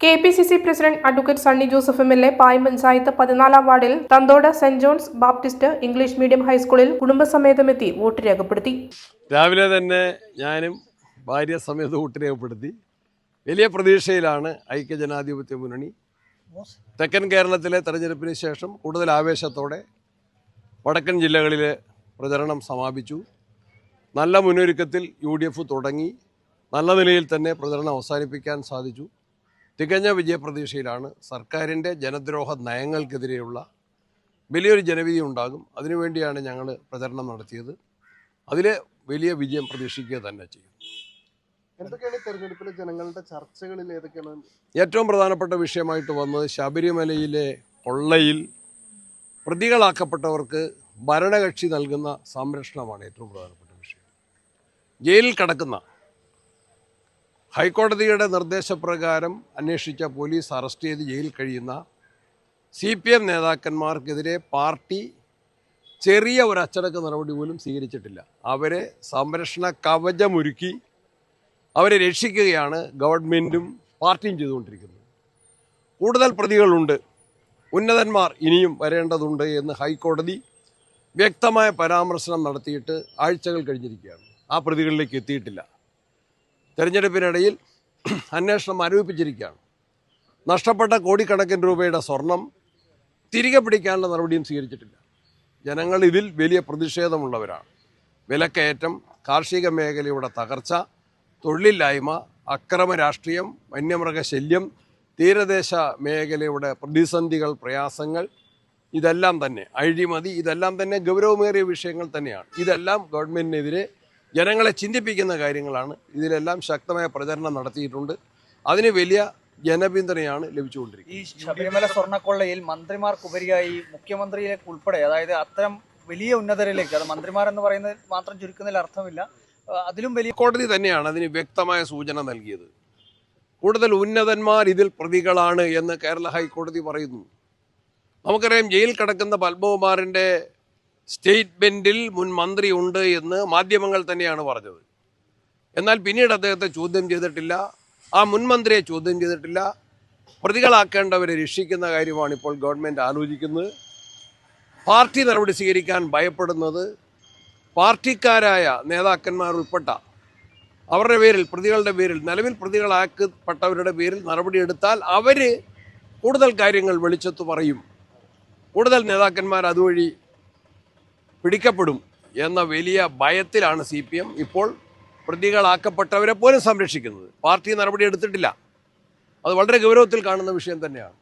KPCC president advocate Sunny Joseph MLA Payam panchayat 14-ാം വാർഡിൽ തന്തോട് സെന്റ് ജോൺസ് ബാപ്റ്റിസ്റ്റ് ഇംഗ്ലീഷ് മീഡിയം ഹൈസ്കൂളിൽ കുടുംബസമേതമെത്തി വോട്ട് രേഖപ്പെടുത്തി. രാവിലെ തന്നെ ഞാനും ഭാര്യ സമേത വോട്ട് രേഖപ്പെടുത്തി. വലിയ പ്രതീക്ഷയിലാണ് ഐക്യജനാധിപത്യ മുന്നണി. തെക്കൻ കേരളത്തിലെ തെരഞ്ഞെടുപ്പിന് ശേഷം കൂടുതൽ ആവേശത്തോടെ വടക്കൻ ജില്ലകളിലെ പ്രചരണം സമാപിച്ചു. നല്ല മുന്നൊരുക്കത്തിൽ UDF തുടങ്ങി. നല്ല നിലയിൽ തന്നെ പ്രചരണം അവസാനിപ്പിക്കാൻ സാധിച്ചു. തികഞ്ഞ വിജയപ്രതീക്ഷയിലാണ്. സർക്കാരിൻ്റെ ജനദ്രോഹ നയങ്ങൾക്കെതിരെയുള്ള വലിയൊരു ജനവിധി ഉണ്ടാകും. അതിനുവേണ്ടിയാണ് ഞങ്ങൾ പ്രചരണം നടത്തിയത്. അതിൽ വലിയ വിജയം പ്രതീക്ഷിക്കുക തന്നെ ചെയ്യും. എന്തൊക്കെയാണ് തെരഞ്ഞെടുപ്പിലെ ജനങ്ങളുടെ ചർച്ചകളിൽ ഏതൊക്കെയാണ് ഏറ്റവും പ്രധാനപ്പെട്ട വിഷയമായിട്ട് വന്നത് ശബരിമലയിലെ കൊള്ളയിൽ പ്രതികളാക്കപ്പെട്ടവർക്ക് ഭരണകക്ഷി നൽകുന്ന സംരക്ഷണമാണ് ഏറ്റവും പ്രധാനപ്പെട്ട വിഷയം. ജയിലിൽ കിടക്കുന്ന ഹൈക്കോടതിയുടെ നിർദ്ദേശപ്രകാരം അന്വേഷിച്ച പോലീസ് അറസ്റ്റ് ചെയ്ത് ജയിലിൽ കഴിയുന്ന CPM നേതാക്കന്മാർക്കെതിരെ പാർട്ടി ചെറിയ ഒരു അച്ചടക്ക നടപടി പോലും സ്വീകരിച്ചിട്ടില്ല. അവരെ സംരക്ഷണ കവചമൊരുക്കി അവരെ രക്ഷിക്കുകയാണ് ഗവൺമെൻറ്റും പാർട്ടിയും ചെയ്തുകൊണ്ടിരിക്കുന്നത്. കൂടുതൽ പ്രതികളുണ്ട്, ഉന്നതന്മാർ ഇനിയും വരേണ്ടതുണ്ട് എന്ന് ഹൈക്കോടതി വ്യക്തമായ പരാമർശനം നടത്തിയിട്ട് ആഴ്ചകൾ കഴിഞ്ഞിരിക്കുകയാണ്. ആ പ്രതികളിലേക്ക് എത്തിയിട്ടില്ല. തെരഞ്ഞെടുപ്പിനിടയിൽ അന്വേഷണം ആരോപിച്ചിരിക്കുകയാണ്. നഷ്ടപ്പെട്ട കോടിക്കണക്കിന് രൂപയുടെ സ്വർണം തിരികെ പിടിക്കാനുള്ള നടപടിയും സ്വീകരിച്ചിട്ടില്ല. ജനങ്ങൾ ഇതിൽ വലിയ പ്രതിഷേധമുള്ളവരാണ്. വിലക്കയറ്റം, കാർഷിക മേഖലയുടെ തകർച്ച, തൊഴിലില്ലായ്മ, അക്രമ രാഷ്ട്രീയം, വന്യമൃഗശല്യം, തീരദേശ മേഖലയുടെ പ്രതിസന്ധികൾ, പ്രയാസങ്ങൾ, ഇതെല്ലാം തന്നെ അഴിമതി, ഇതെല്ലാം തന്നെ ഗൗരവമേറിയ വിഷയങ്ങൾ തന്നെയാണ്. ഇതെല്ലാം ഗവൺമെൻറ്റിനെതിരെ ജനങ്ങളെ ചിന്തിപ്പിക്കുന്ന കാര്യങ്ങളാണ്. ഇതിലെല്ലാം ശക്തമായ പ്രചരണം നടത്തിയിട്ടുണ്ട്. അതിന് വലിയ ജനപിന്തുണയാണ് ലഭിച്ചുകൊണ്ടിരിക്കുന്നത്. ഈ ശബരിമല സ്വർണ്ണക്കൊള്ളയിൽ മന്ത്രിമാർക്കുപരിയായി മുഖ്യമന്ത്രിയിലേക്ക് ഉൾപ്പെടെ, അതായത് അത്തരം വലിയ ഉന്നതരിലേക്ക്, അത് മന്ത്രിമാരെന്ന് പറയുന്നത് മാത്രം ചുരുക്കുന്നതിൽ അർത്ഥമില്ല, അതിലും വലിയ കോടതി തന്നെയാണ് അതിന് വ്യക്തമായ സൂചന നൽകിയത്. കൂടുതൽ ഉന്നതന്മാർ ഇതിൽ പ്രതികളാണ് എന്ന് കേരള ഹൈക്കോടതി പറയുന്നു. നമുക്കറിയാം, ജയിൽ കിടക്കുന്ന പത്മകുമാറിൻ്റെ സ്റ്റേറ്റ്മെൻറ്റിൽ മുൻ മന്ത്രി ഉണ്ട് എന്ന് മാധ്യമങ്ങൾ തന്നെയാണ് പറഞ്ഞത്. എന്നാൽ പിന്നീട് അദ്ദേഹത്തെ ചോദ്യം ചെയ്തിട്ടില്ല, ആ മുൻ മന്ത്രിയെ ചോദ്യം ചെയ്തിട്ടില്ല. പ്രതികളാക്കേണ്ടവരെ രക്ഷിക്കുന്ന കാര്യമാണ് ഇപ്പോൾ ഗവൺമെൻറ് ആലോചിക്കുന്നത്. പാർട്ടി നടപടി സ്വീകരിക്കാൻ ഭയപ്പെടുന്നത് പാർട്ടിക്കാരായ നേതാക്കന്മാർ ഉൾപ്പെട്ട അവരുടെ പേരിൽ, പ്രതികളുടെ പേരിൽ, നിലവിൽ പ്രതികളാക്കപ്പെട്ടവരുടെ പേരിൽ നടപടിയെടുത്താൽ അവർ കൂടുതൽ കാര്യങ്ങൾ വെളിച്ചത്ത് പറയും, കൂടുതൽ നേതാക്കന്മാർ അതുവഴി പിടിക്കപ്പെടും എന്ന വലിയ ഭയത്തിലാണ് CPM ഇപ്പോൾ പ്രതികളാക്കപ്പെട്ടവരെ പോലും സംരക്ഷിക്കുന്നത്. പാർട്ടി നടപടി എടുത്തിട്ടില്ല. അത് വളരെ ഗൗരവത്തിൽ കാണുന്ന വിഷയം തന്നെയാണ്.